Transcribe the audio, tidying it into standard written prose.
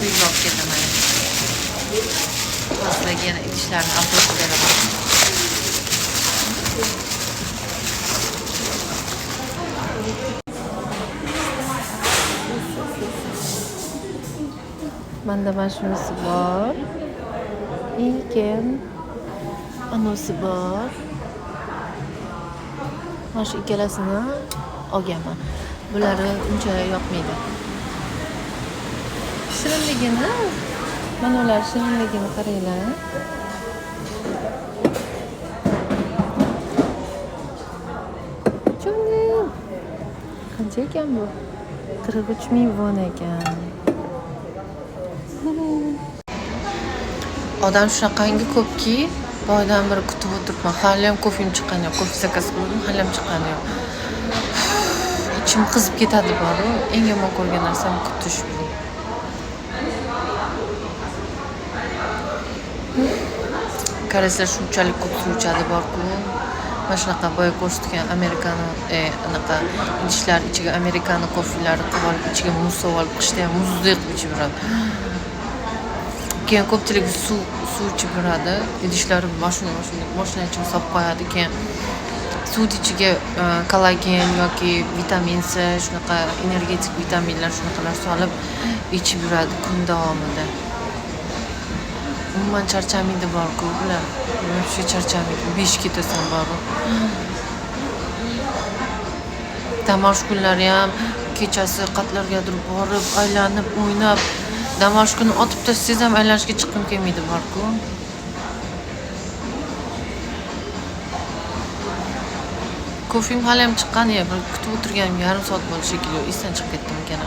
tezroq ketaman. Hozirgi yana idishlarni albatta beraman. Manda mana shunisi bor. Keyin anisi bor. Mana shu ikkalasini olganman. Bularni uncha yoqmaydi. Shirinligini, mana ular shirinligini qaranglar. Cho'nglim. Qancha ekan bu? 43 ming won ekan. Odam shunaqangi ko'pki, boydan beri kutib o'tiribman. Hali ham kofem chiqqani yo'q. Kofe zakaz qildim, hali ham chiqqani yo'q. Ichim qizib ketadi bor-ku. Eng yomon ko'rgan narsam kutish bu. Koreyslar shunchalik ko'p suv ichadi bor-ku. Mana shunaqa boya ko'rsatgan amerikano, anaqa idishlar ichiga amerikano kofelari qilib olib, ichiga muz solib olib, qishda ham muzdek ichib yuradi. Keyin ko'pchilik suv ichib yuradi. Idishlari mashina ichiga solib qo'yadi. Keyin suv ichiga kollagen yoki vitamin C, shunaqa energetik vitaminlar shunaqalar solib ichib yuradi kun davomida. Umuman charchamaydi bor-ku bular. Shu charchamaydi. 5 ketasan bor. Damash kunlari ham kechasi qatlargadir borib, aylanib, o'ynab, damash kuni otib tashlasangiz ham aylanishga chiqqim kelmaydi bor-ku. Kofem hali ham chiqqani yo'q. Kutib o'tirganim yarim soat bo'ldi shekilli. Esdan chiqib ketdim ekan.